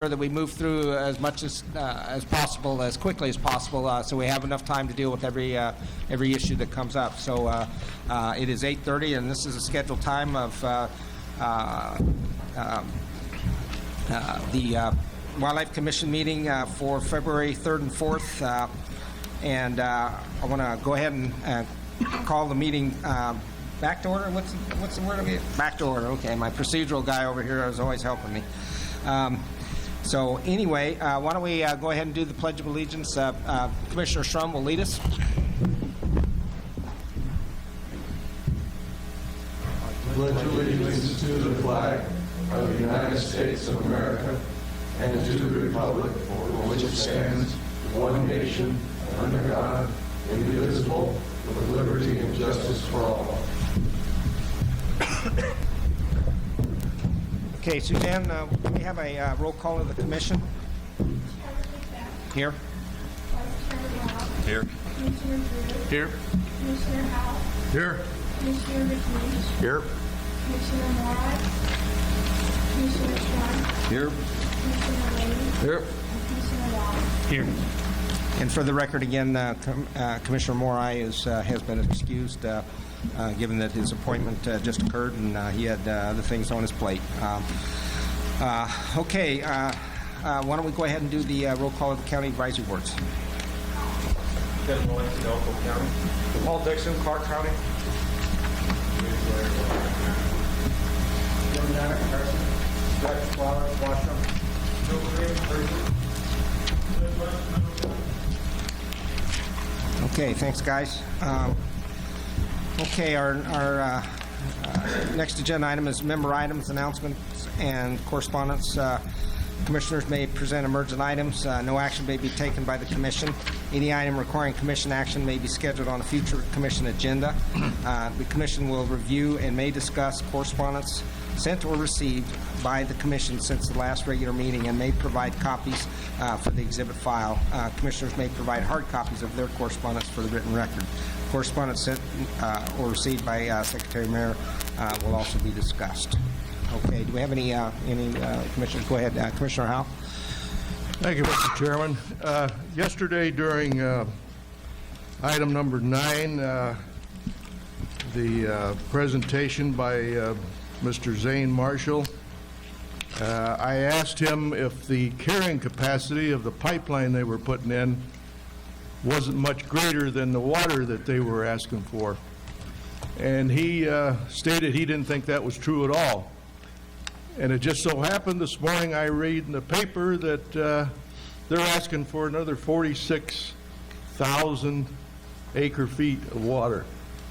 that we move through as much as possible, as quickly as possible, so we have enough time to deal with every issue that comes up. So it is 8:30, and this is a scheduled time of the Wildlife Commission meeting for February 3rd and 4th, and I want to go ahead and call the meeting back to order. What's the word of it? Back to order. Okay, my procedural guy over here is always helping me. So anyway, why don't we go ahead and do the Pledge of Allegiance. Commissioner Shrum will lead us. Pledge allegiance to the flag of the United States of America and to the republic for which it stands, one nation, under God, indivisible, with liberty and justice for all. Okay, Suzanne, can we have a roll call of the commission? Here. Here. Commissioner Drew. Here. Commissioner Howell. Here. Commissioner McBeath. Here. Commissioner Moore. Commissioner Shrum. Here. Commissioner Lady. Here. And Commissioner Wallace. Here. And for the record, again, Commissioner Morai has been excused, given that his appointment just occurred and he had other things on his plate. Okay, why don't we go ahead and do the roll call of the county advisory boards. Ken Williams, Elko County. Paul Dixon, Clark County. Jim Nanick, Harrison. Jack Flowers, Washington. Joe Green, Percy. Okay, thanks, guys. Okay, our next agenda item is member items, announcements, and correspondence. Commissioners may present emergent items. No action may be taken by the commission. Any item requiring commission action may be scheduled on a future commission agenda. The commission will review and may discuss correspondence sent or received by the commission since the last regular meeting and may provide copies for the exhibit file. Commissioners may provide hard copies of their correspondence for the written record. Correspondence sent or received by Secretary Mayor will also be discussed. Okay, do we have any commissioners? Go ahead, Commissioner Howell. Thank you, Mr. Chairman. Yesterday during item number 9, the presentation by Mr. Zane Marshall, I asked him if the carrying capacity of the pipeline they were putting in wasn't much greater than the water that they were asking for. And he stated he didn't think that was true at all. And it just so happened this morning I read in the paper that they're asking for another 46,000 acre feet of water.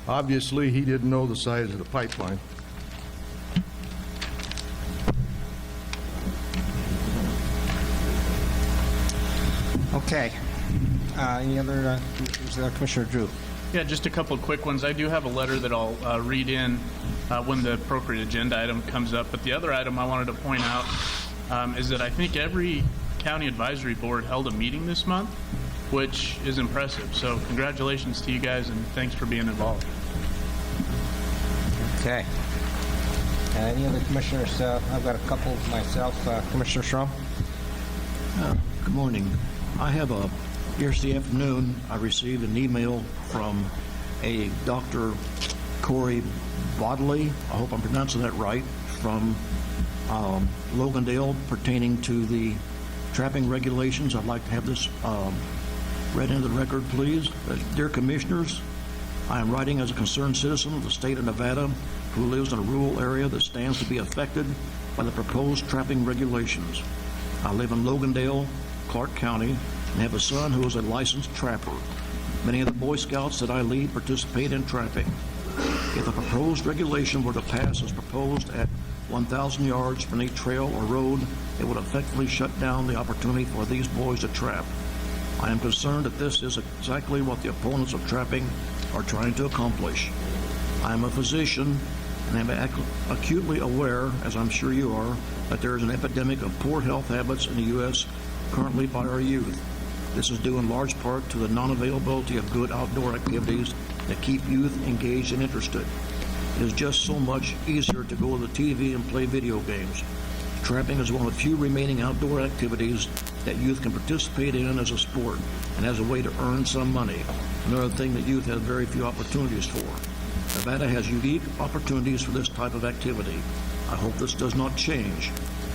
Obviously, he didn't know the size of the pipeline. Okay. Any other Commissioner Drew? Yeah, just a couple of quick ones. I do have a letter that I'll read in when the appropriate agenda item comes up. But the other item I wanted to point out is that I think every county advisory board held a meeting this month, which is impressive. So congratulations to you guys and thanks for being involved. Okay. Any other commissioners? I've got a couple myself. Commissioner Shrum? Good morning. I have yesterday afternoon, I received an email from a Dr. Corey Bodley, I hope I'm pronouncing that right, from Logandale pertaining to the trapping regulations. I'd like to have this read into the record, please. Dear Commissioners, I am writing as a concerned citizen of the state of Nevada who lives in a rural area that stands to be affected by the proposed trapping regulations. I live in Logandale, Clark County, and have a son who is a licensed trapper. Many of the Boy Scouts that I lead participate in trapping. If the proposed regulation were to pass as proposed at 1,000 yards from any trail or road, it would effectively shut down the opportunity for these boys to trap. I am concerned that this is exactly what the opponents of trapping are trying to accomplish. I am a physician and am acutely aware, as I'm sure you are, that there is an epidemic of poor health habits in the U.S. currently by our youth. This is due in large part to the non-availability of good outdoor activities that keep youth engaged and interested. It is just so much easier to go to the TV and play video games. Trapping is one of the few remaining outdoor activities that youth can participate in as a sport and as a way to earn some money, another thing that youth have very few opportunities for. Nevada has unique opportunities for this type of activity. I hope this does not change.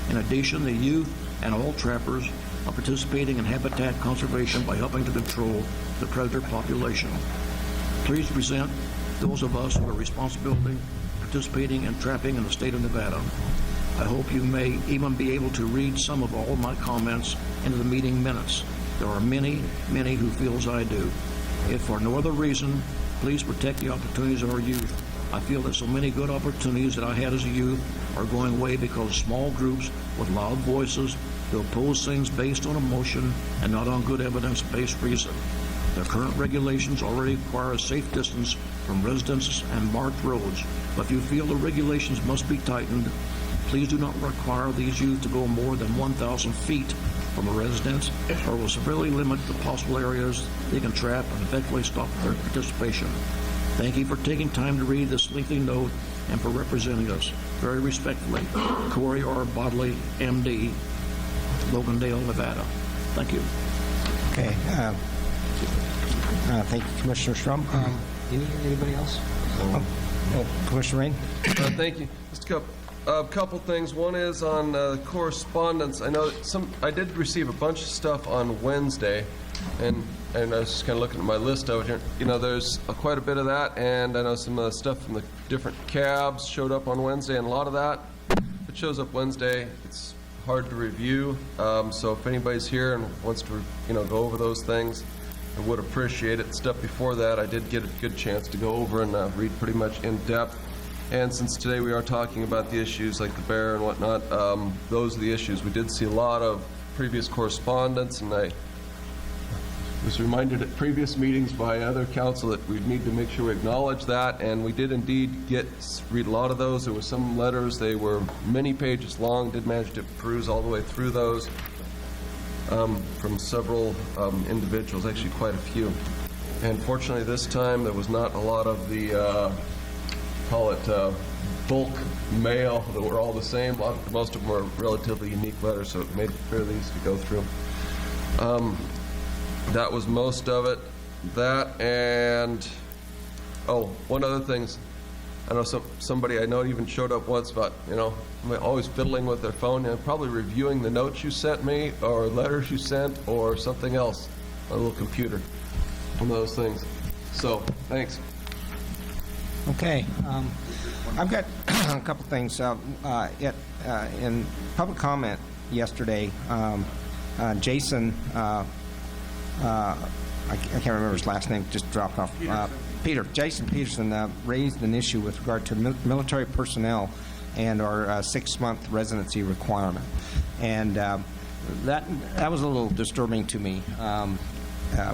In addition, the youth and all trappers are participating in habitat conservation by helping to control the predator population. Please present those of us who are responsibility participating in trapping in the state of Nevada. I hope you may even be able to read some of all my comments into the meeting minutes. There are many, many who feel as I do. If for no other reason, please protect the opportunities of our youth. I feel that so many good opportunities that I had as a youth are going away because small groups with loud voices who oppose things based on emotion and not on good evidence-based reason. The current regulations already require a safe distance from residences and marked roads, but if you feel the regulations must be tightened, please do not require these youth to go more than 1,000 feet from a residence, or will severely limit the possible areas they can trap and effectively stop their participation. Thank you for taking time to read this lengthy note and for representing us. Very respectfully, Corey R. Bodley, M.D., Logandale, Nevada. Thank you. Okay. Thank you, Commissioner Strum. Anybody else? Commissioner Rain? Thank you. Just a couple things. One is on correspondence. I know that I did receive a bunch of stuff on Wednesday, and I was just kind of looking at my list out here. You know, there's quite a bit of that, and I know some of the stuff from the different cabs showed up on Wednesday, and a lot of that, if it shows up Wednesday, it's hard to review. So if anybody's here and wants to, go over those things, I would appreciate it. Stuff before that, I did get a good chance to go over and read pretty much in depth. And since today we are talking about the issues like the bear and whatnot, those are the issues. We did see a lot of previous correspondence, and I was reminded at previous meetings by other council that we need to make sure we acknowledge that, and we did indeed read a lot of those. There were some letters, they were many pages long, did manage to peruse all the way through those from several individuals, actually quite a few. And fortunately this time there was not a lot of the call it bulk mail that were all the same. Most of them were relatively unique letters, so it made it fairly easy to go through. That was most of it. That and one other thing. I know somebody I know even showed up once about always fiddling with their phone and probably reviewing the notes you sent me or letters you sent or something else on a little computer. One of those things. So thanks. Okay. I've got a couple things. In public comment yesterday, Jason, I can't remember his last name, just dropped off. Jason Peterson raised an issue with regard to military personnel and our 6-month residency requirement. And that was a little disturbing to me.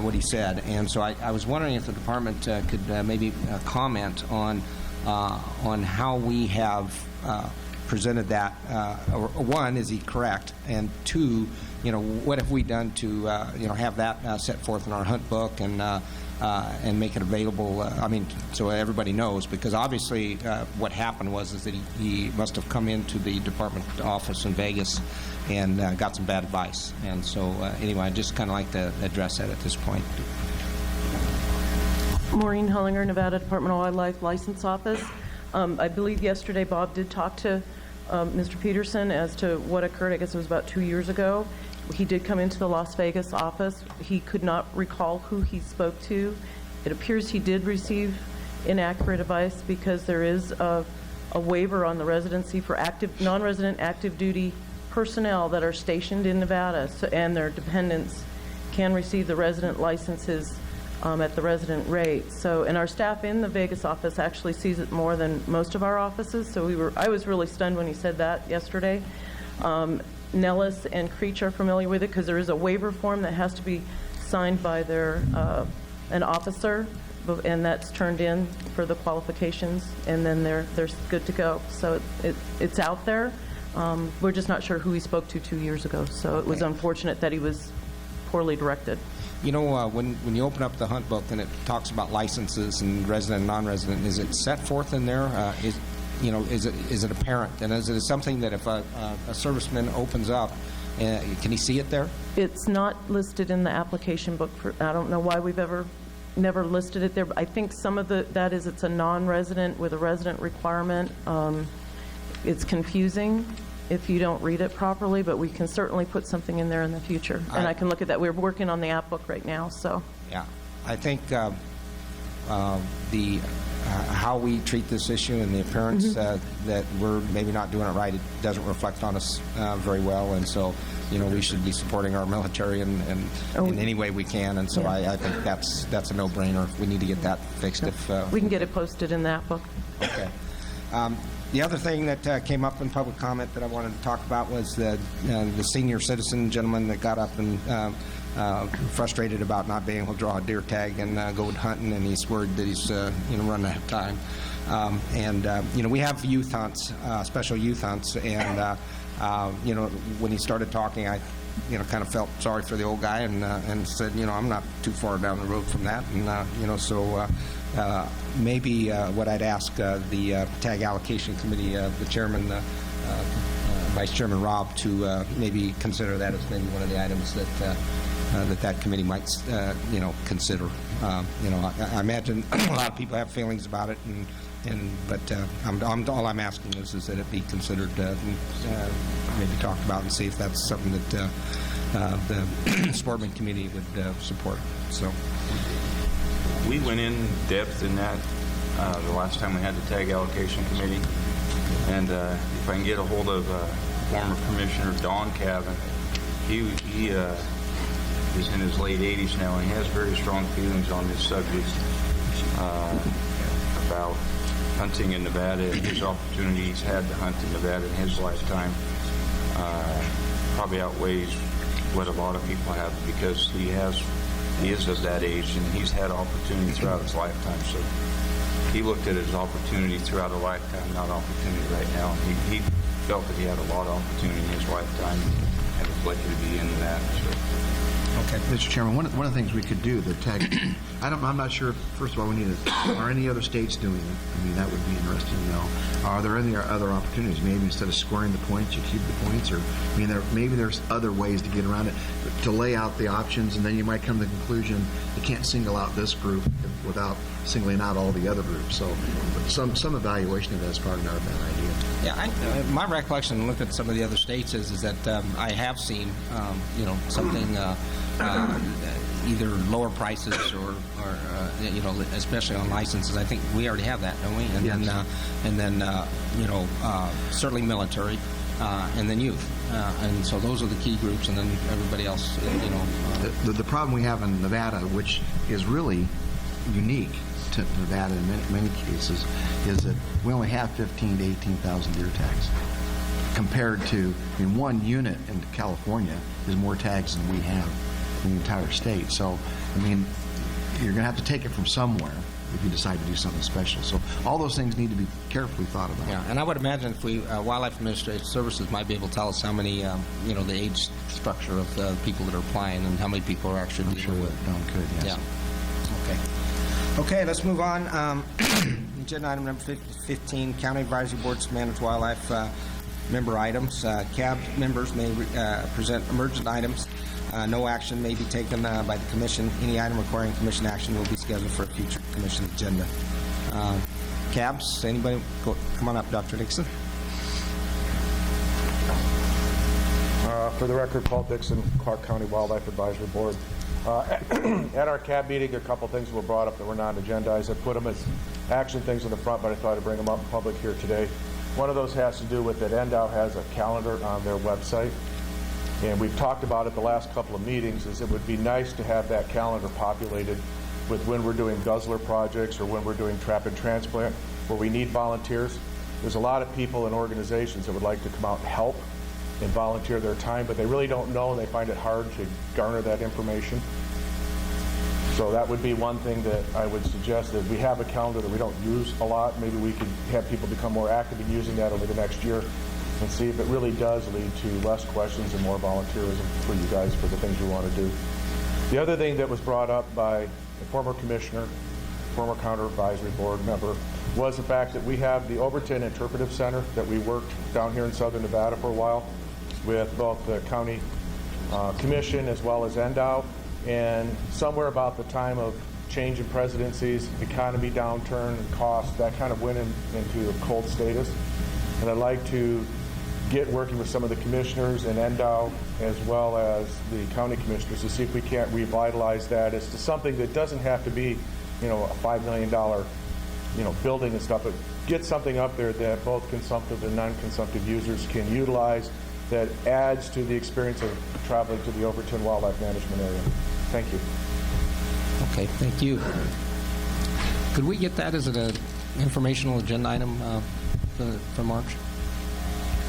What he said, and so I was wondering if the department could maybe comment on how we have presented that. One, is he correct? And two, what have we done to have that set forth in our hunt book and make it available? So everybody knows, because obviously what happened was that he must have come into the department office in Vegas and got some bad advice. And so anyway, I'd just kind of like to address that at this point. Maureen Hollinger, Nevada Department of Wildlife License Office. I believe yesterday Bob did talk to Mr. Peterson as to what occurred. I guess it was about 2 years ago. He did come into the Las Vegas office. He could not recall who he spoke to. It appears he did receive inaccurate advice because there is a waiver on the residency for non-resident active duty personnel that are stationed in Nevada, and their dependents can receive the resident licenses at the resident rate. So, and our staff in the Vegas office actually sees it more than most of our offices. So I was really stunned when he said that yesterday. Nellis and Creech are familiar with it because there is a waiver form that has to be signed by an officer, and that's turned in for the qualifications, and then they're good to go. So it's out there. We're just not sure who he spoke to 2 years ago. So it was unfortunate that he was poorly directed. When you open up the hunt book and it talks about licenses and resident and non-resident, is it set forth in there? is it apparent? And is it something that if a serviceman opens up, can he see it there? It's not listed in the application book. I don't know why we've never listed it there. But I think some of that is it's a non-resident with a resident requirement. It's confusing if you don't read it properly, but we can certainly put something in there in the future. And I can look at that. We're working on the app book right now, so. Yeah, I think how we treat this issue and the appearance that we're maybe not doing it right, it doesn't reflect on us very well, and so we should be supporting our military in any way we can, and so I think that's a no-brainer. We need to get that fixed. If we can get it posted in that book. Okay. The other thing that came up in public comment that I wanted to talk about was the senior citizen gentleman that got up and frustrated about not being able to draw a deer tag and go hunting, and he's worried that he's running out of time. We have youth hunts, special youth hunts, and when he started talking, I kind of felt sorry for the old guy and said, I'm not too far down the road from that, and so maybe what I'd ask the Tag Allocation Committee, the chairman, Vice Chairman Robb, to maybe consider that as maybe one of the items that committee might consider. I imagine a lot of people have feelings about it, but all I'm asking is that it be considered, maybe talked about, and see if that's something that the Sportsman Committee would support. So we went in depth in that the last time we had the Tag Allocation Committee, and if I can get a hold of former Commissioner Don Cavan, he is in his late 80s now, and he has very strong feelings on this subject about hunting in Nevada and his opportunity he's had to hunt in Nevada in his lifetime probably outweighs what a lot of people have, because he is of that age and he's had opportunity throughout his lifetime. So he looked at his opportunity throughout a lifetime, not opportunity right now. He felt that he had a lot of opportunity in his lifetime and was lucky to be into that. So. Okay, Mr. Chairman, one of the things we could do, the tag, I'm not sure, first of all, are any other states doing it? I mean, that would be interesting to know. Are there any other opportunities? Maybe instead of scoring the points, you keep the points, or maybe there's other ways to get around it, to lay out the options, and then you might come to the conclusion you can't single out this group without singling out all the other groups. So some evaluation of that is probably not a bad idea. Yeah, my recollection, look at some of the other states, is that I have seen, something, either lower prices or especially on licenses. I think we already have that, don't we? And yes. Certainly military, and then youth. And so those are the key groups, and then everybody else, The problem we have in Nevada, which is really unique to Nevada in many cases, is that we only have 15 to 18,000 deer tags. Compared to, one unit in California is more tags than we have in the entire state. So, you're going to have to take it from somewhere if you decide to do something special. So all those things need to be carefully thought about. Yeah, and I would imagine if Wildlife Administrative Services might be able to tell us how many, the age structure of the people that are applying and how many people are actually dealing with it. Don could, yes. Yeah. Okay, let's move on. Agenda item number 15, County Advisory Board's Managed Wildlife member items. CAB members may present emergent items. No action may be taken by the Commission. Any item requiring Commission action will be scheduled for a future Commission agenda. CABs, anybody? Come on up, Dr. Dixon. For the record, Paul Dixon, Clark County Wildlife Advisory Board. At our CAB meeting, a couple things were brought up that were non-agendized. I put them as action things in the front, but I thought I'd bring them up in public here today. One of those has to do with that NDOW has a calendar on their website. And we've talked about it the last couple of meetings, is it would be nice to have that calendar populated with when we're doing guzzler projects or when we're doing trap and transplant, where we need volunteers. There's a lot of people and organizations that would like to come out and help and volunteer their time, but they really don't know, and they find it hard to garner that information. So that would be one thing that I would suggest, that we have a calendar that we don't use a lot. Maybe we could have people become more active in using that over the next year and see if it really does lead to less questions and more volunteerism for you guys for the things you want to do. The other thing that was brought up by a former commissioner former counter advisory board member, was the fact that we have the Overton Interpretive Center that we worked down here in southern Nevada for a while with both the county commission as well as NDOW. And somewhere about the time of change in presidencies, economy downturn, and costs, that kind of went into a cold status. And I'd like to get working with some of the commissioners and NDOW as well as the county commissioners to see if we can't revitalize that as to something that doesn't have to be, a $5 million, building and stuff, but get something up there that both consumptive and non-consumptive users can utilize that adds to the experience of traveling to the Overton Wildlife Management Area. Thank you. Okay, thank you. Could we get that as an informational agenda item for March?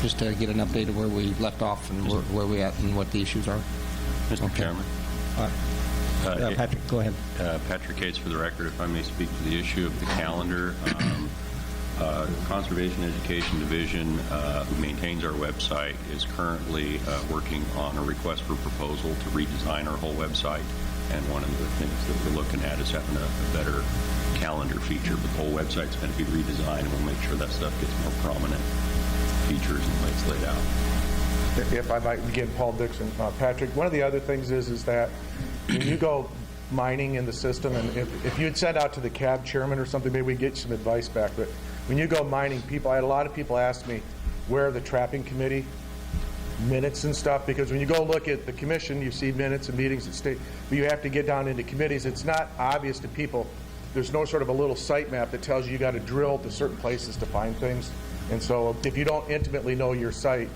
Just to get an update of where we left off and where we at and what the issues are? Mr. Chairman. Patrick, go ahead. Patrick Cates for the record, if I may speak to the issue of the calendar. Conservation Education Division, who maintains our website, is currently working on a request for proposal to redesign our whole website. And one of the things that we're looking at is having a better calendar feature. But the whole website's going to be redesigned, and we'll make sure that stuff gets more prominent features and the way it's laid out. If I might begin, Paul Dixon. Patrick, one of the other things is that when you go mining in the system, and if you'd send out to the CAB chairman or something, maybe we'd get some advice back. But when you go mining, I had a lot of people ask me, where are the trapping committee minutes and stuff? Because when you go look at the commission, you see minutes and meetings at state, but you have to get down into committees. It's not obvious to people. There's no sort of a little site map that tells you got to drill to certain places to find things. And so if you don't intimately know your site,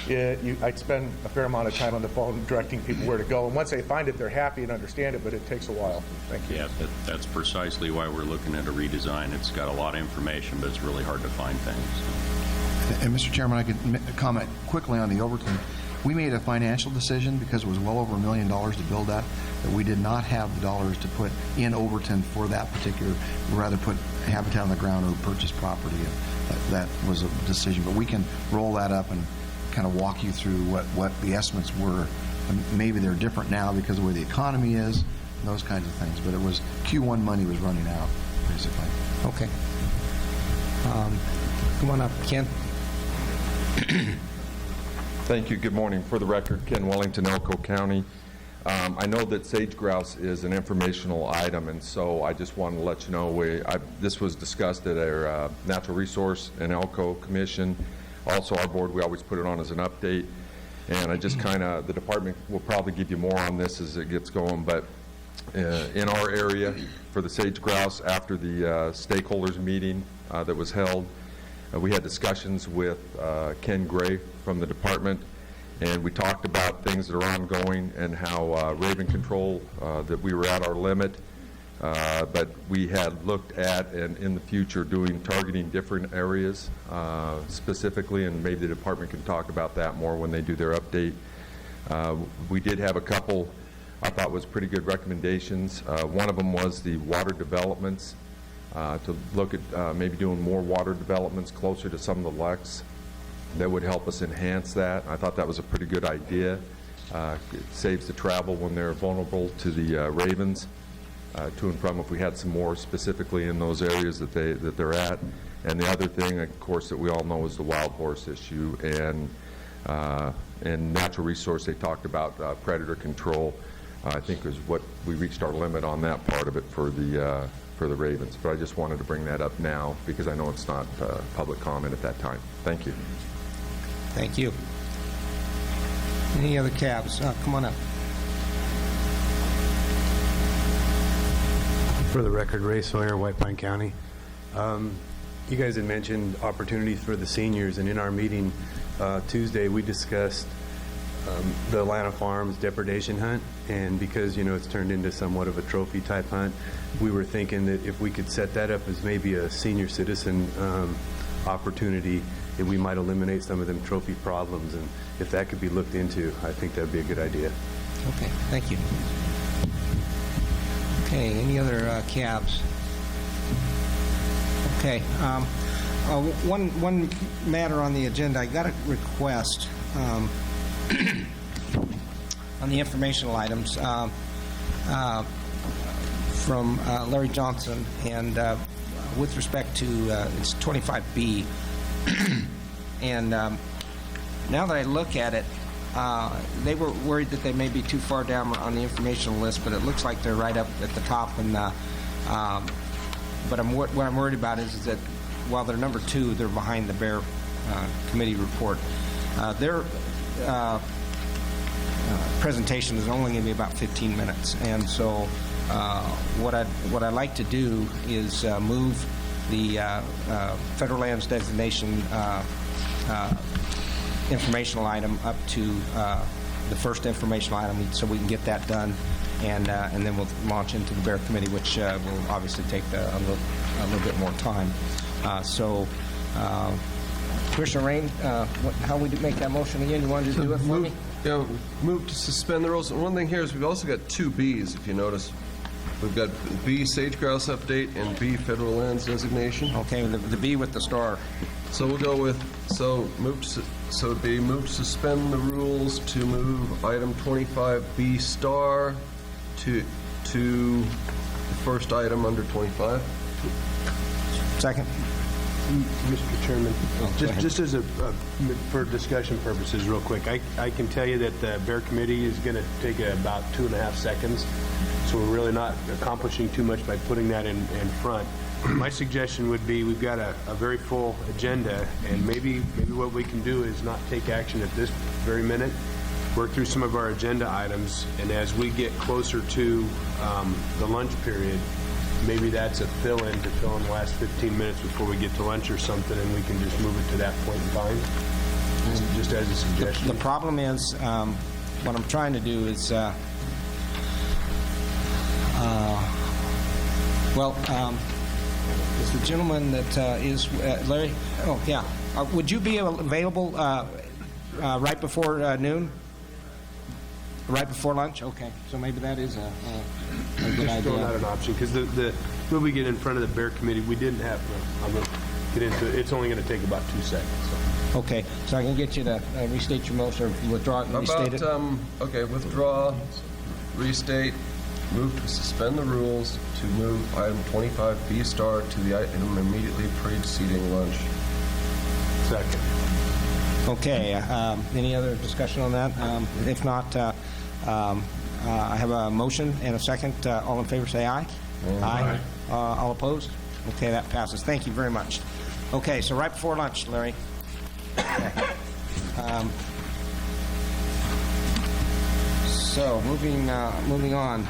I'd spend a fair amount of time on the phone directing people where to go. And once they find it, they're happy and understand it, but it takes a while. Thank you. Yeah, that's precisely why we're looking at a redesign. It's got a lot of information, but it's really hard to find things. And Mr. Chairman, I could comment quickly on the Overton. We made a financial decision because it was well over $1 million to build that we did not have the dollars to put in Overton for that particular. We'd rather put habitat on the ground or purchase property. That was a decision, but we can roll that up and kind of walk you through what the estimates were. And maybe they're different now because of where the economy is, and those kinds of things. But it was Q1 money was running out, basically. Okay. Come on up, Ken. Thank you. Good morning. For the record, Ken Wellington, Elko County. I know that sage grouse is an informational item, and so I just wanted to let you know this was discussed at our Natural Resource and Elko Commission. Also, our board, we always put it on as an update, and I just the department will probably give you more on this as it gets going, but in our area for the sage grouse, after the stakeholders meeting that was held, we had discussions with Ken Gray from the department, and we talked about things that are ongoing and how raven control, that we were at our limit, but we had looked at and in the future targeting different areas specifically, and maybe the department can talk about that more when they do their update. We did have a couple I thought was pretty good recommendations. One of them was the water developments, to look at maybe doing more water developments closer to some of the lakes that would help us enhance that. I thought that was a pretty good idea. It saves the travel when they're vulnerable to the ravens, to and from, if we had some more specifically in those areas that they're at. And the other thing, of course, that we all know is the wild horse issue. And Natural Resource, they talked about predator control. I think is what we reached our limit on that part of it for the ravens. But I just wanted to bring that up now because I know it's not public comment at that time. Thank you. Thank you. Any other cabs? Come on up. For the record, Ray Sawyer, White Pine County. You guys had mentioned opportunities for the seniors, and in our meeting Tuesday, we discussed the Atlanta Farms depredation hunt, and because it's turned into somewhat of a trophy type hunt, we were thinking that if we could set that up as maybe a senior citizen opportunity, that we might eliminate some of them trophy problems, and if that could be looked into, I think that'd be a good idea. Okay, thank you. Okay, any other cabs? Okay, one matter on the agenda. I got a request on the informational items from Larry Johnson, and with respect to, it's 25B. And now that I look at it, they were worried that they may be too far down on the informational list, but it looks like they're right up at the top. And but what I'm worried about is that while they're number 2, they're behind the Bear Committee report. Their presentation is only going to be about 15 minutes, and so what I'd like to do is move the federal lands designation informational item up to the first informational item, so we can get that done, and then we'll launch into the Bear Committee, which will obviously take a little bit more time. Commissioner Rain, how we make that motion again? You wanted to do it for me? Yeah, move to suspend the rules. And one thing here is we've also got 2 Bs, if you notice. We've got B, sage grouse update, and B, federal lands designation. Okay, the B with the star. So we'll go with, so it'd be move to suspend the rules to move item 25B star to the first item under 25. Second. Mr. Chairman, go ahead. just as for discussion purposes, real quick, I can tell you that the Bear Committee is going to take about 2.5 seconds, so we're really not accomplishing too much by putting that in front. My suggestion would be we've got a very full agenda, and maybe what we can do is not take action at this very minute, work through some of our agenda items, and as we get closer to the lunch period, maybe that's a fill-in to fill in the last 15 minutes before we get to lunch or something, and we can just move it to that point in time, just as a suggestion. The problem is, what I'm trying to do is, is the gentleman that is, Larry? Oh, yeah. Would you be available right before noon? Right before lunch? Okay. So maybe that is a good Just throwing out idea. an option, because when we get in front of the Bear Committee, we didn't have, I'm going to get into it, it's only going to take about 2 seconds. So. Okay. So I can get you to restate your motion, or withdraw it and restate it? Okay, withdraw, restate, move to suspend the rules to move item 25B star to the item immediately preceding lunch. Second. Okay. Any other discussion on that? If not, I have a motion and a second. All in favor, say aye. Aye. All opposed? Okay, that passes. Thank you very much. Okay, so right before lunch, Larry. So moving on.